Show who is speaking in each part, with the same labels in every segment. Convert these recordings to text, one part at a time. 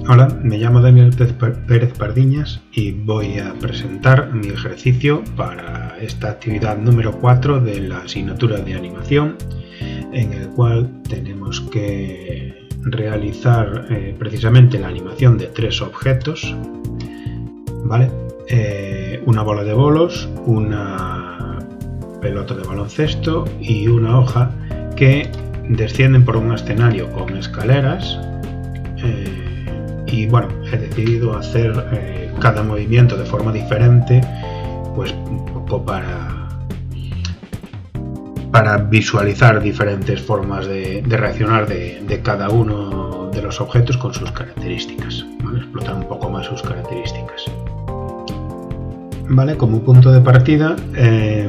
Speaker 1: Hola, me llamo Daniel Pérez Pardiñas y voy a presentar mi ejercicio para esta actividad número 4 de la asignatura de animación, en el cual tenemos que realizar precisamente la animación de 3 objetos, ¿vale? Una bola de bolos, una pelota de baloncesto y una hoja que descienden por un escenario con escaleras. Y bueno, he decidido hacer cada movimiento de forma diferente, pues un poco para visualizar diferentes formas de reaccionar de cada uno de los objetos con sus características, ¿vale? Explotar un poco más sus características. Vale, como punto de partida he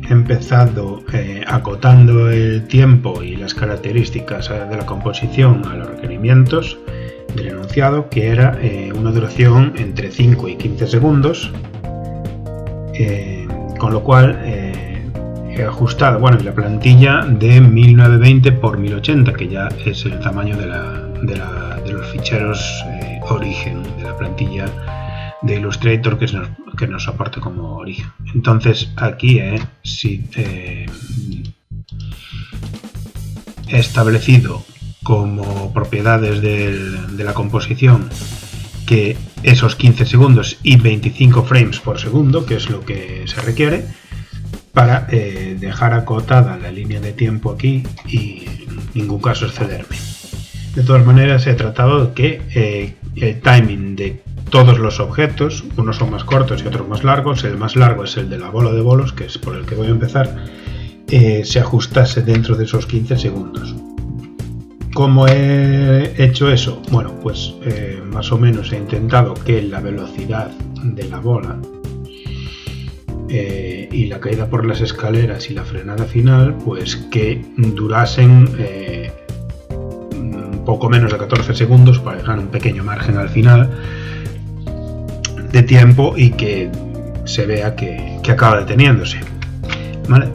Speaker 1: empezado acotando el tiempo y las características de la composición a los requerimientos del enunciado, que era una duración entre 5 y 15 segundos, con lo cual he ajustado la plantilla de 1920 por 1080, que ya es el tamaño de los ficheros origen de la plantilla de Illustrator que nos aporte como origen. Entonces aquí he establecido como propiedades de la composición que esos 15 segundos y 25 frames por segundo, que es lo que se requiere para dejar acotada la línea de tiempo aquí y en ningún caso excederme. De todas maneras, he tratado de que el timing de todos los objetos, unos son más cortos y otros más largos, el más largo es el de la bola de bolos, que es por el que voy a empezar, se ajustase dentro de esos 15 segundos. ¿Cómo he hecho eso? Bueno, pues más o menos he intentado que la velocidad de la bola y la caída por las escaleras y la frenada final, pues que durasen un poco menos de 14 segundos para dejar un pequeño margen al final de tiempo y que se vea que acaba deteniéndose, ¿vale?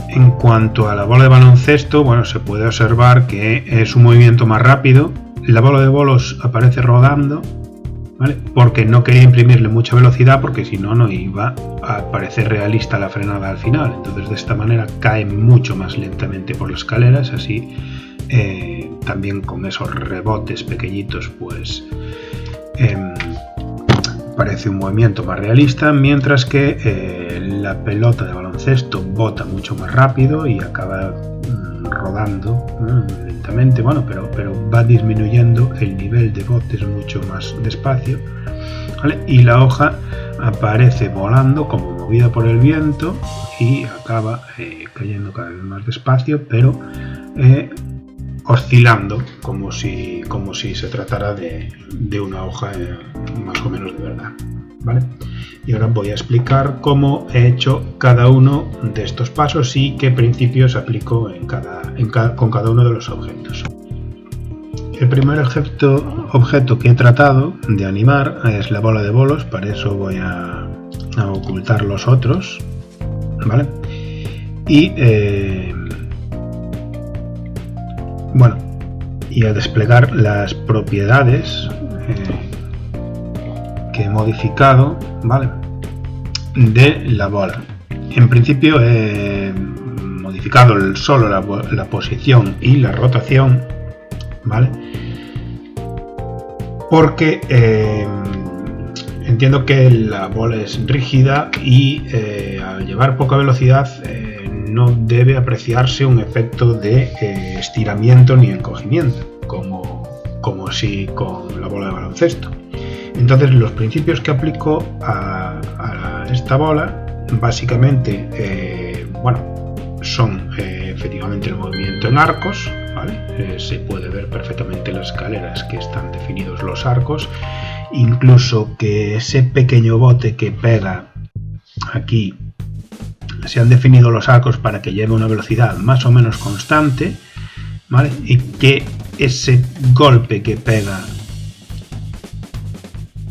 Speaker 1: En cuanto a la bola de baloncesto, se puede observar que es un movimiento más rápido. La bola de bolos aparece rodando, ¿vale? Porque no quería imprimirle mucha velocidad, porque si no, no iba a parecer realista la frenada al final. Entonces, de esta manera cae mucho más lentamente por las escaleras, así también con esos rebotes pequeñitos, pues parece un movimiento más realista, mientras que la pelota de baloncesto bota mucho más rápido y acaba rodando lentamente, pero va disminuyendo el nivel de botes mucho más despacio, ¿vale? Y la hoja aparece volando como movida por el viento y acaba cayendo cada vez más despacio, pero oscilando como si se tratara de una hoja más o menos de verdad, ¿vale? Y ahora voy a explicar cómo he hecho cada uno de estos pasos y qué principios aplico con cada uno de los objetos. El primer objeto que he tratado de animar es la bola de bolos. Para eso voy a ocultar los otros, ¿vale? Y y a desplegar las propiedades que he modificado, ¿vale?, de la bola. En principio he modificado solo la posición y la rotación, ¿vale?, porque entiendo que la bola es rígida y al llevar poca velocidad no debe apreciarse un efecto de estiramiento ni encogimiento, como si con la bola de baloncesto. Entonces, los principios que aplico a esta bola, básicamente, son efectivamente el movimiento en arcos, ¿vale? Se puede ver perfectamente en las escaleras que están definidos los arcos, incluso que ese pequeño bote que pega aquí, se han definido los arcos para que lleve una velocidad más o menos constante, ¿vale? Y que ese golpe que pega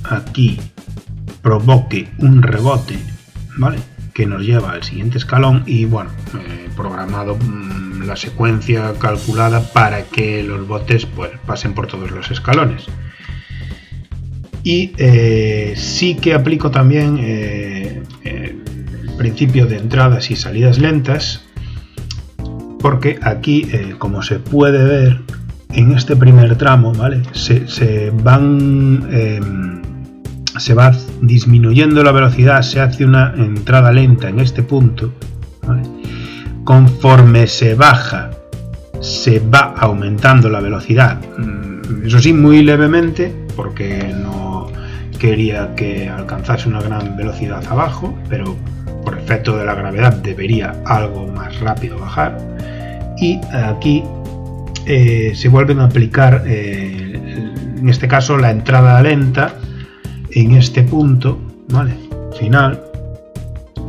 Speaker 1: aquí provoque un rebote, ¿vale?, que nos lleva al siguiente escalón. Y programado la secuencia calculada para que los botes pues pasen por todos los escalones. Y sí que aplico también el principio de entradas y salidas lentas, porque aquí, como se puede ver en este primer tramo, ¿vale? se va disminuyendo la velocidad, se hace una entrada lenta en este punto, ¿vale? Conforme se baja, se va aumentando la velocidad, eso sí, muy levemente, porque no quería que alcanzase una gran velocidad abajo, pero por efecto de la gravedad debería algo más rápido bajar. Y aquí se vuelven a aplicar, en este caso, la entrada lenta en este punto, ¿vale? Final,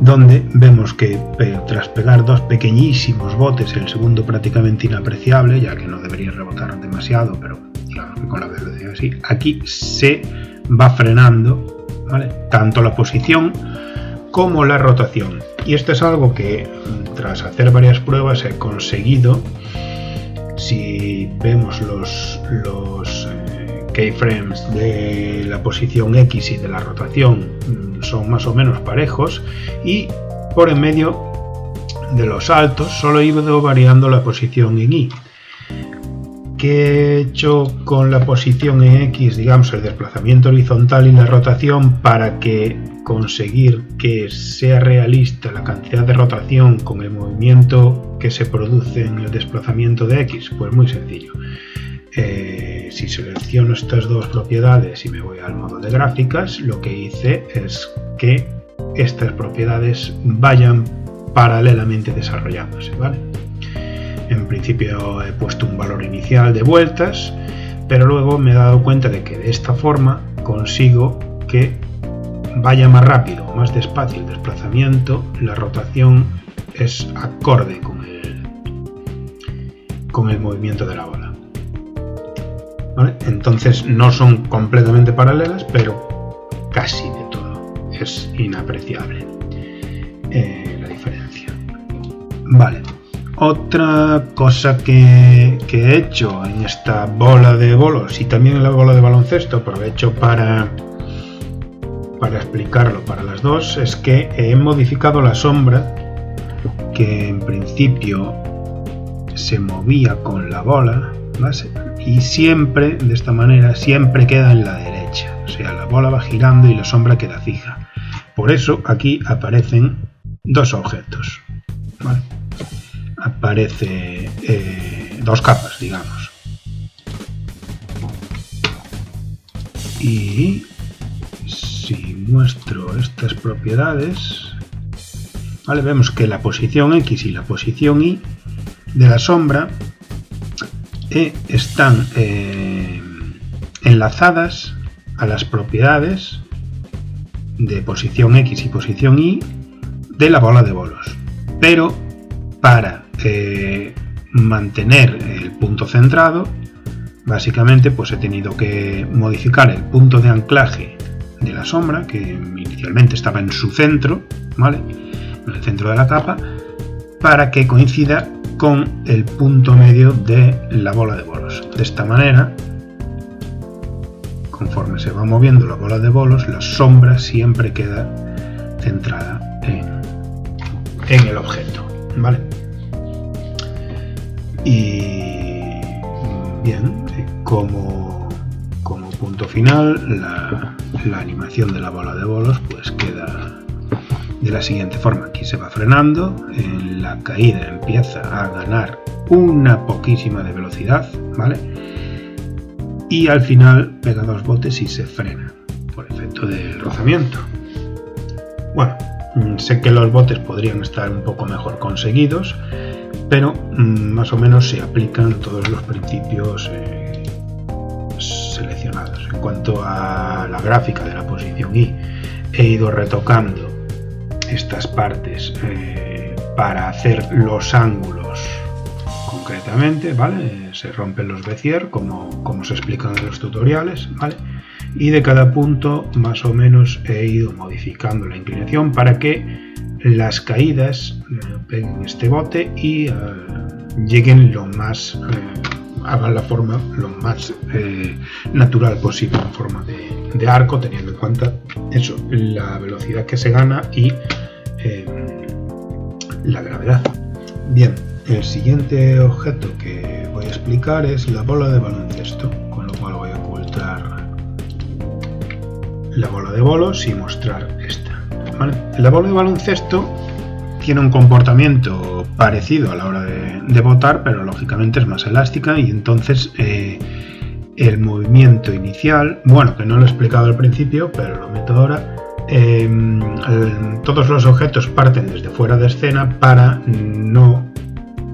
Speaker 1: donde vemos que tras pegar dos pequeñísimos botes, el segundo prácticamente inapreciable, ya que no debería rebotar demasiado, pero digamos que con la velocidad así, aquí se va frenando, ¿vale? Tanto la posición como la rotación. Y esto es algo que tras hacer varias pruebas he conseguido. Si vemos los keyframes de la posición X y de la rotación son más o menos parejos, y por en medio de los saltos solo he ido variando la posición en Y. ¿Qué he hecho con la posición en X? Digamos, el desplazamiento horizontal y la rotación, para que conseguir que sea realista la cantidad de rotación con el movimiento que se produce en el desplazamiento de X. Pues muy sencillo. Si selecciono estas dos propiedades y me voy al modo de gráficas, lo que hice es que estas propiedades vayan paralelamente desarrollándose, ¿vale? En principio he puesto un valor inicial de vueltas, pero luego me he dado cuenta de que de esta forma consigo que vaya más rápido, más despacio el desplazamiento, la rotación es acorde con el movimiento de la bola, ¿vale? Entonces no son completamente paralelas, pero casi de todo. Es inapreciable la diferencia. Vale. Otra cosa que he hecho en esta bola de bolos y también en la bola de baloncesto, aprovecho para explicarlo para las dos, es que he modificado la sombra, que en principio se movía con la bola, ¿vale? Y siempre, de esta manera, siempre queda en la derecha, o sea, la bola va girando y la sombra queda fija. Por eso aquí aparecen dos objetos, ¿vale? Aparece dos capas, digamos. Y si muestro estas propiedades, ¿vale? Vemos que la posición X y la posición Y de la sombra están enlazadas a las propiedades de posición X y posición Y de la bola de bolos. Pero para mantener el punto centrado, básicamente pues he tenido que modificar el punto de anclaje de la sombra, que inicialmente estaba en su centro, ¿vale? En el centro de la capa, para que coincida con el punto medio de la bola de bolos. De esta manera, conforme se va moviendo la bola de bolos, la sombra siempre queda centrada en el objeto, ¿vale? Y bien, como punto final, la animación de la bola de bolos pues queda de la siguiente forma. Aquí se va frenando, en la caída empieza a ganar una poquísima de velocidad, ¿vale? Y al final pega dos botes y se frena por efecto del rozamiento. Bueno, sé que los botes podrían estar un poco mejor conseguidos, pero más o menos se aplican todos los principios seleccionados. En cuanto a la gráfica de la posición Y, he ido retocando estas partes para hacer los ángulos concretamente, ¿vale? Se rompen los Bézier como se explican en los tutoriales, ¿vale? Y de cada punto más o menos he ido modificando la inclinación para que las caídas peguen este bote y lleguen lo más, hagan la forma lo más natural posible en forma de arco, teniendo en cuenta eso, la velocidad que se gana y la gravedad. Bien, el siguiente objeto que voy a explicar es la bola de baloncesto, con lo cual voy a ocultar la bola de bolos y mostrar esta. ¿Vale? La bola de baloncesto tiene un comportamiento parecido a la hora de botar, pero lógicamente es más elástica y entonces el movimiento inicial, bueno, que no lo he explicado al principio, pero lo meto ahora. Todos los objetos parten desde fuera de escena para no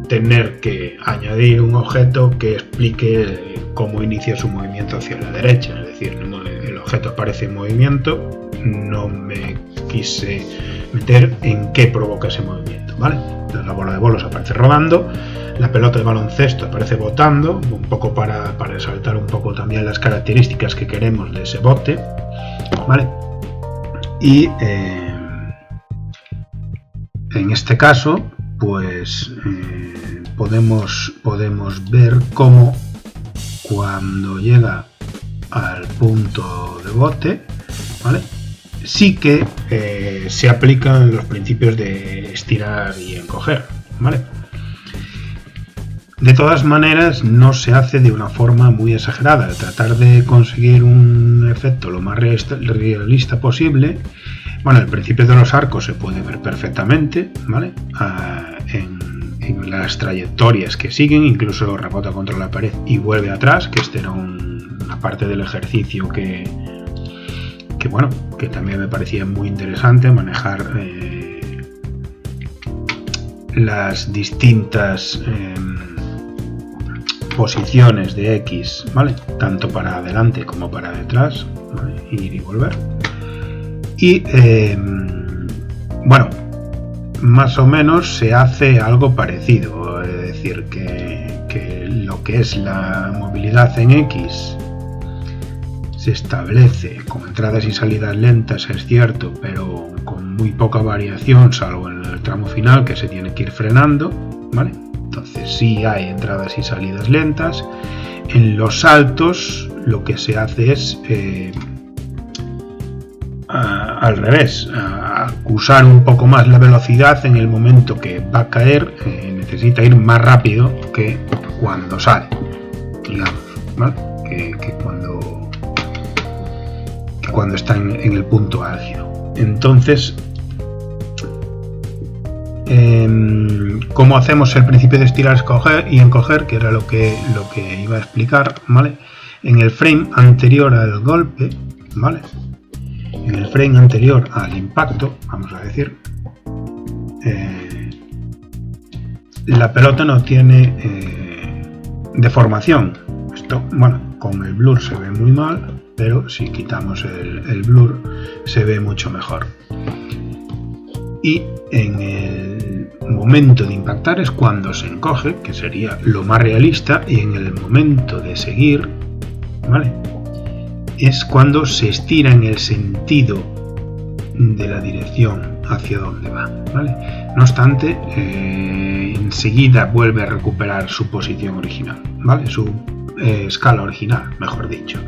Speaker 1: tener que añadir un objeto que explique cómo inicia su movimiento hacia la derecha, es decir, el objeto aparece en movimiento, no me quise meter en qué provoca ese movimiento, ¿vale? Entonces la bola de bolos aparece rodando, la pelota de baloncesto aparece botando, un poco para resaltar un poco también las características que queremos de ese bote, ¿vale? Y en este caso, pues podemos ver cómo cuando llega al punto de bote, ¿vale? Sí que se aplican los principios de estirar y encoger, ¿vale? De todas maneras, no se hace de una forma muy exagerada. Tratar de conseguir un efecto lo más realista posible. Bueno, el principio de los arcos se puede ver perfectamente, ¿vale? En las trayectorias que siguen, incluso rebota contra la pared y vuelve atrás, que este era una parte del ejercicio que bueno, que también me parecía muy interesante, manejar las distintas posiciones de X, ¿vale? Tanto para adelante como para detrás, ¿vale? Ir y volver. Y bueno, más o menos se hace algo parecido, es decir, que lo que es la movilidad en X se establece con entradas y salidas lentas, es cierto, pero con muy poca variación, salvo en el tramo final que se tiene que ir frenando, ¿vale? Entonces sí hay entradas y salidas lentas. En los saltos lo que se hace es al revés, acusar un poco más la velocidad en el momento que va a caer, necesita ir más rápido que cuando sale, digamos, ¿vale? que cuando está en el punto álgido. Entonces, ¿cómo hacemos el principio de estirar y encoger? Que era lo que iba a explicar, ¿vale? En el frame anterior al golpe, ¿vale? En el frame anterior al impacto, vamos a decir, la pelota no tiene deformación. Esto, bueno, con el blur se ve muy mal, pero si quitamos el blur se ve mucho mejor. Y en el momento de impactar es cuando se encoge, que sería lo más realista, y en el momento de seguir, ¿vale?, es cuando se estira en el sentido de la dirección hacia donde va, ¿vale? No obstante, enseguida vuelve a recuperar su posición original, ¿vale? Su escala original, mejor dicho,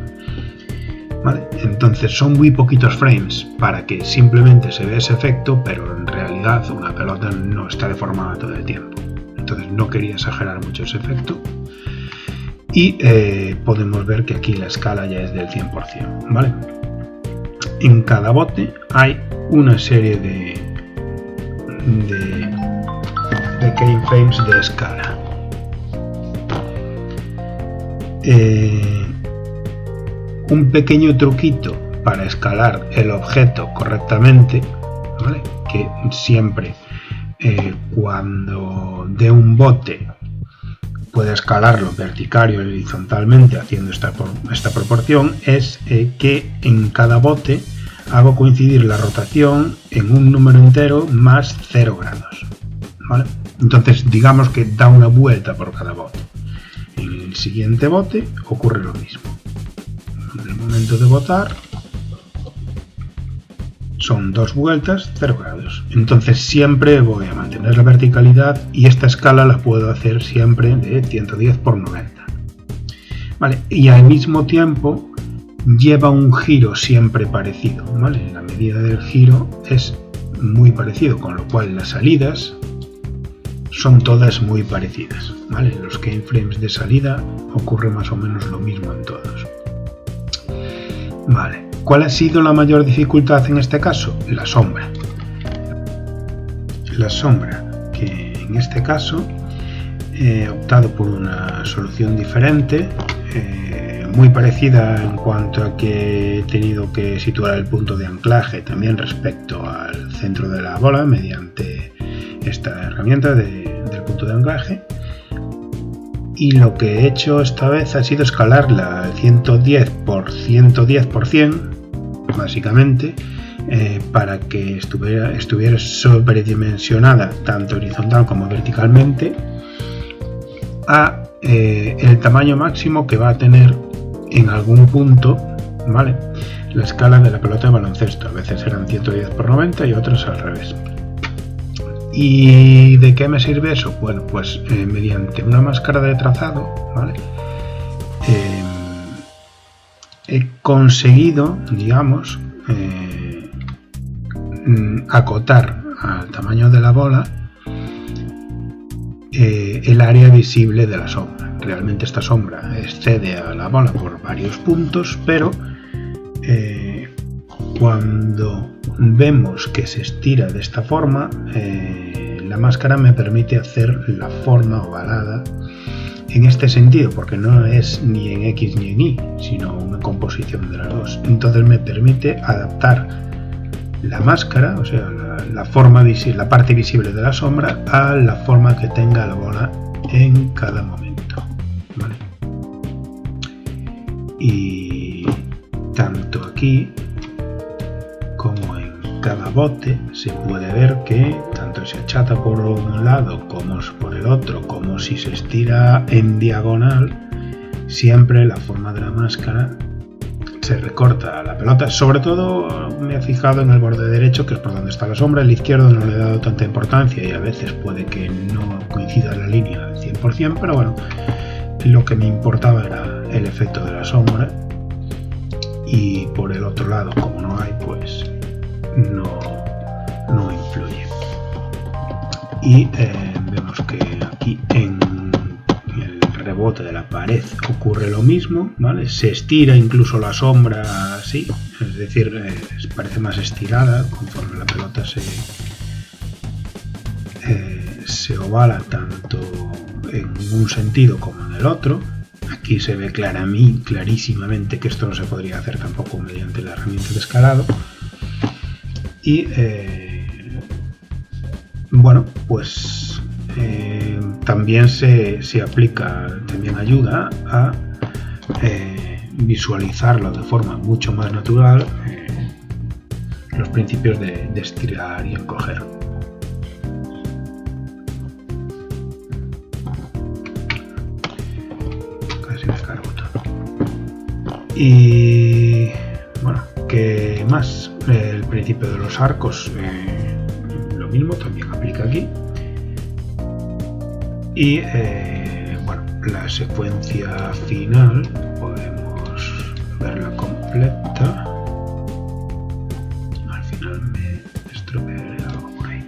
Speaker 1: ¿vale? Entonces son muy poquitos frames para que simplemente se vea ese efecto, pero en realidad una pelota no está deformada todo el tiempo. Entonces no quería exagerar mucho ese efecto. Y podemos ver que aquí la escala ya es del 100%, ¿vale? En cada bote hay una serie de keyframes de escala. Un pequeño truquito para escalar el objeto correctamente, ¿vale?, que siempre cuando de un bote puede escalarlo vertical y horizontalmente haciendo esta proporción, es que en cada bote hago coincidir la rotación en un número entero más 0 grados, ¿vale? Entonces digamos que da una vuelta por cada bote. En el siguiente bote ocurre lo mismo. En el momento de botar son 2 vueltas, 0 grados. Entonces siempre voy a mantener la verticalidad y esta escala la puedo hacer siempre de 110 por 90. Vale, y al mismo tiempo lleva un giro siempre parecido, ¿vale? La medida del giro es muy parecido, con lo cual las salidas son todas muy parecidas, ¿vale? En los keyframes de salida ocurre más o menos lo mismo en todos. Vale, ¿cuál ha sido la mayor dificultad en este caso? La sombra. La sombra, que en este caso he optado por una solución diferente, muy parecida en cuanto a que he tenido que situar el punto de anclaje también respecto al centro de la bola mediante esta herramienta del punto de anclaje, y lo que he hecho esta vez ha sido escalarla al 110 por 110 por 100 básicamente, para que estuviera sobredimensionada tanto horizontal como verticalmente a el tamaño máximo que va a tener en algún punto, ¿vale? La escala de la pelota de baloncesto. A veces eran 110 por 90 y otros al revés. ¿Y de qué me sirve eso? Bueno, pues mediante una máscara de trazado, ¿vale? He conseguido, digamos, acotar al tamaño de la bola el área visible de la sombra. Realmente esta sombra excede a la bola por varios puntos, pero cuando vemos que se estira de esta forma, la máscara me permite hacer la forma ovalada en este sentido, porque no es ni en X ni en Y, sino una composición de las dos. Entonces me permite adaptar la máscara, o sea, la forma visible, la parte visible de la sombra, a la forma que tenga la bola en cada momento, ¿vale? Y tanto aquí como en cada bote se puede ver que tanto se achata por un lado como por el otro, como si se estira en diagonal, siempre la forma de la máscara se recorta a la pelota. Sobre todo me he fijado en el borde derecho, que es por donde está la sombra. El izquierdo no le he dado tanta importancia y a veces puede que no coincida la línea al 100%, pero bueno, lo que me importaba era el efecto de la sombra, y por el otro lado, como no hay, pues no influye. Y vemos que aquí en el rebote de la pared ocurre lo mismo, ¿vale? Se estira incluso la sombra así, es decir, parece más estirada conforme la pelota se ovala tanto en un sentido como en el otro. Aquí se ve clarísimamente que esto no se podría hacer tampoco mediante la herramienta de escalado. Y bueno, pues también se aplica, también ayuda a visualizarlo de forma mucho más natural, los principios de estirar y encoger. Casi me cargo todo. Y bueno, ¿qué más? El principio de los arcos, lo mismo, también aplica aquí. Y bueno, la secuencia final podemos verla completa. Al final me estropearé algo por ahí.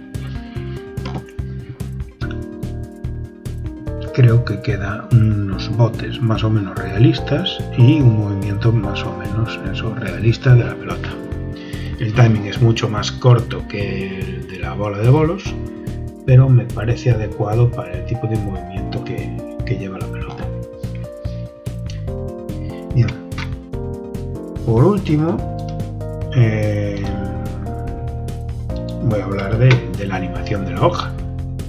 Speaker 1: Creo que quedan unos botes más o menos realistas y un movimiento más o menos eso, realista de la pelota. El timing es mucho más corto que el de la bola de bolos, pero me parece adecuado para el tipo de movimiento que lleva la pelota. Bien. Por último, voy a hablar de la animación de la hoja,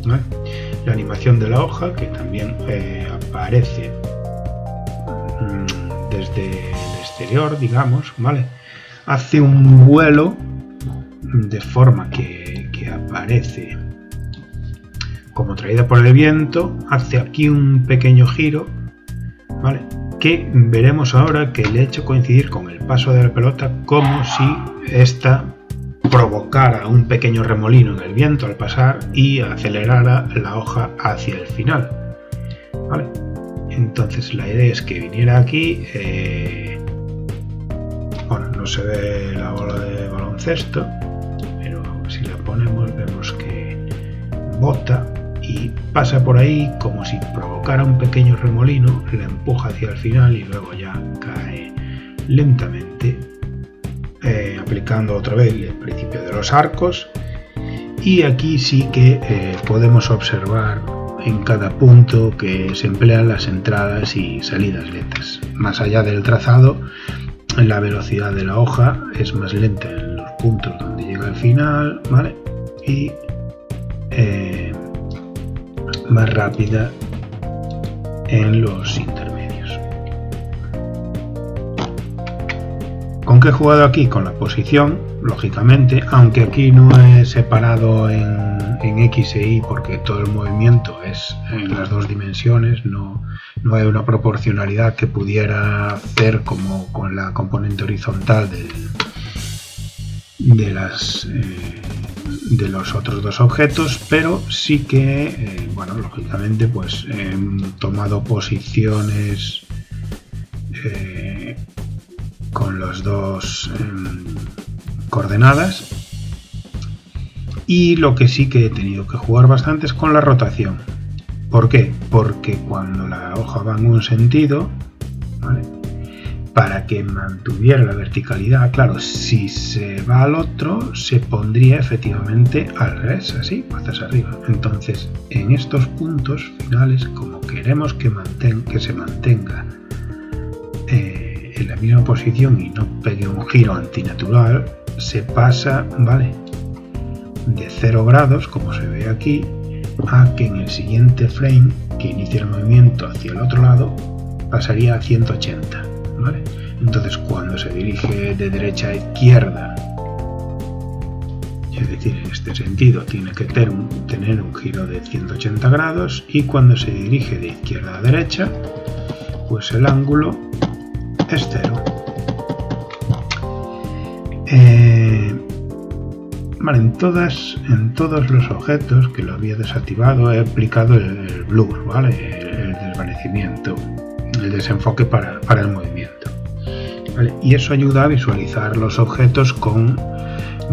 Speaker 1: ¿vale? La animación de la hoja, que también aparece desde el exterior, digamos, ¿vale? Hace un vuelo de forma que aparece como traída por el viento, hace aquí un pequeño giro, ¿vale? Que veremos ahora que le he hecho coincidir con el paso de la pelota, como si esta provocara un pequeño remolino en el viento al pasar y acelerara la hoja hacia el final, ¿vale? Entonces la idea es que viniera aquí, bueno, no se ve la bola de baloncesto, pero si la ponemos vemos que bota y pasa por ahí como si provocara un pequeño remolino, la empuja hacia el final y luego ya cae lentamente, aplicando otra vez el principio de los arcos. Y aquí sí que podemos observar en cada punto que se emplean las entradas y salidas lentas. Más allá del trazado, la velocidad de la hoja es más lenta en los puntos donde llega al final, ¿vale? Y más rápida en los intermedios. ¿Con qué he jugado aquí? Con la posición, lógicamente, aunque aquí no he separado en X e Y porque todo el movimiento es en las dos dimensiones, no hay una proporcionalidad que pudiera hacer como con la componente horizontal de los otros dos objetos, pero sí que, bueno, lógicamente pues he tomado posiciones con las dos coordenadas, y lo que sí que he tenido que jugar bastante es con la rotación. ¿Por qué? Porque cuando la hoja va en un sentido, ¿vale?, para que mantuviera la verticalidad, claro, si se va al otro se pondría efectivamente al revés, así, patas arriba. Entonces, en estos puntos finales, como queremos que se mantenga en la misma posición y no pegue un giro antinatural, se pasa, ¿vale?, de 0 grados, como se ve aquí, a que en el siguiente frame que inicia el movimiento hacia el otro lado pasaría a 180, ¿vale? Entonces cuando se dirige de derecha a izquierda, es decir, en este sentido tiene que tener un giro de 180 grados, y cuando se dirige de izquierda a derecha, pues el ángulo es 0. Vale, en todos los objetos que lo había desactivado he aplicado el blur, ¿vale?, el desvanecimiento, el desenfoque para el movimiento, ¿vale? Y eso ayuda a visualizar los objetos con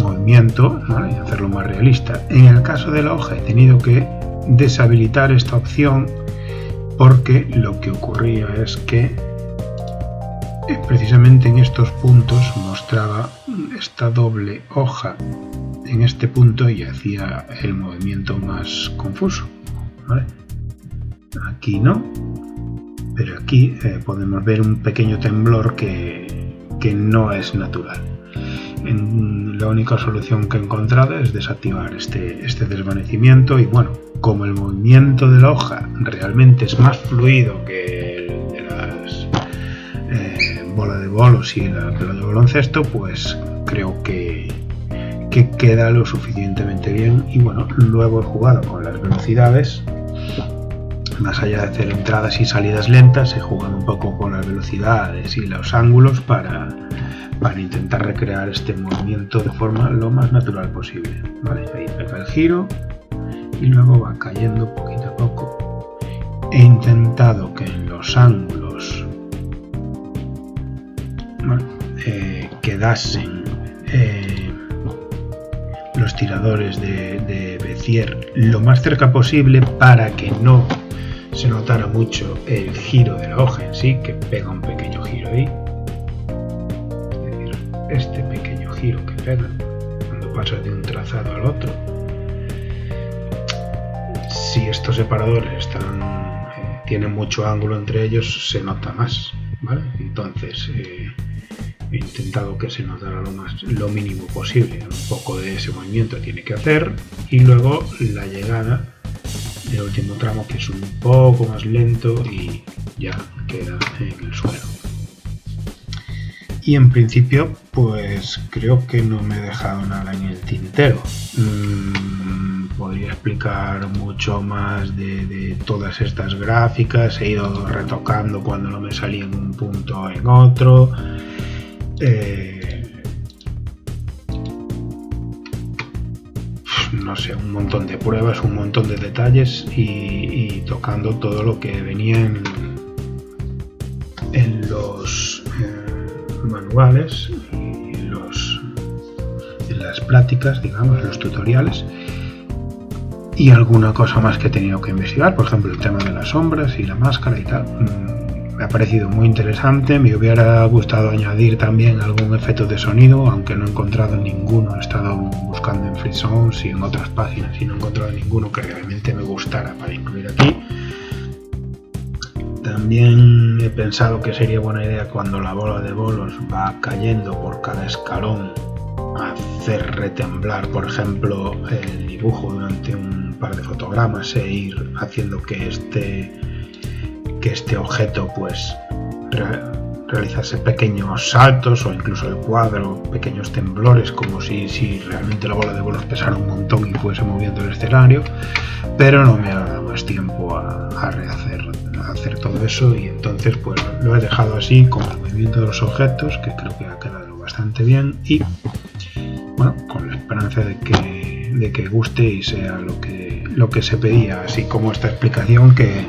Speaker 1: movimiento, ¿vale?, y hacerlo más realista. En el caso de la hoja he tenido que deshabilitar esta opción porque lo que ocurría es que precisamente en estos puntos mostraba esta doble hoja en este punto y hacía el movimiento más confuso, ¿vale? Aquí no, pero aquí podemos ver un pequeño temblor que no es natural. La única solución que he encontrado es desactivar este desvanecimiento, y bueno, como el movimiento de la hoja realmente es más fluido que el de las bola de bolos y la pelota de baloncesto, pues creo que queda lo suficientemente bien. Y bueno, luego he jugado con las velocidades, más allá de hacer entradas y salidas lentas, he jugado un poco con las velocidades y los ángulos para intentar recrear este movimiento de forma lo más natural posible, ¿vale? Ahí pega el giro y luego va cayendo poquito a poco. He intentado que en los ángulos, ¿vale?, quedasen los tiradores de Bézier lo más cerca posible para que no se notara mucho el giro de la hoja en sí, que pega un pequeño giro ahí. Es decir, este pequeño giro que pega cuando pasa de un trazado al otro. Si estos separadores tienen mucho ángulo entre ellos, se nota más, ¿vale? Entonces he intentado que se notara lo mínimo posible. Un poco de ese movimiento tiene que hacer, y luego la llegada del último tramo, que es un poco más lento y ya queda en el suelo. Y en principio pues creo que no me he dejado nada en el tintero. Podría explicar mucho más de todas estas gráficas. He ido retocando cuando no me salía en un punto o en otro. no sé, un montón de pruebas, un montón de detalles y tocando todo lo que venía en los manuales y en las pláticas, digamos, en los tutoriales, y alguna cosa más que he tenido que investigar, por ejemplo el tema de las sombras y la máscara y tal. Me ha parecido muy interesante. Me hubiera gustado añadir también algún efecto de sonido, aunque no he encontrado ninguno. He estado buscando en FreeSounds y en otras páginas y no he encontrado ninguno que realmente me gustara para incluir aquí. También he pensado que sería buena idea, cuando la bola de bolos va cayendo por cada escalón, hacer retemblar, por ejemplo, el dibujo durante un par de fotogramas e ir haciendo que este objeto pues realizase pequeños saltos, o incluso el cuadro pequeños temblores, como si realmente la bola de bolos pesara un montón y fuese moviendo el escenario. Pero no me ha dado más tiempo a hacer todo eso, y entonces pues lo he dejado así, con el movimiento de los objetos, que creo que ha quedado bastante bien, y bueno, con la esperanza de que guste y sea lo que se pedía, así como esta explicación que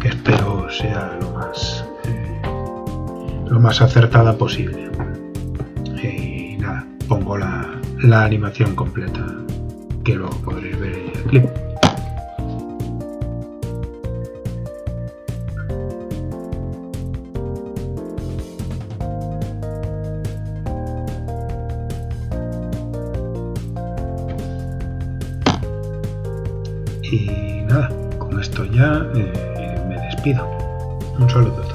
Speaker 1: espero sea lo más acertada posible. Y nada, pongo la animación completa, que luego podréis ver en el clip. Y nada, con esto ya me despido. Un saludo.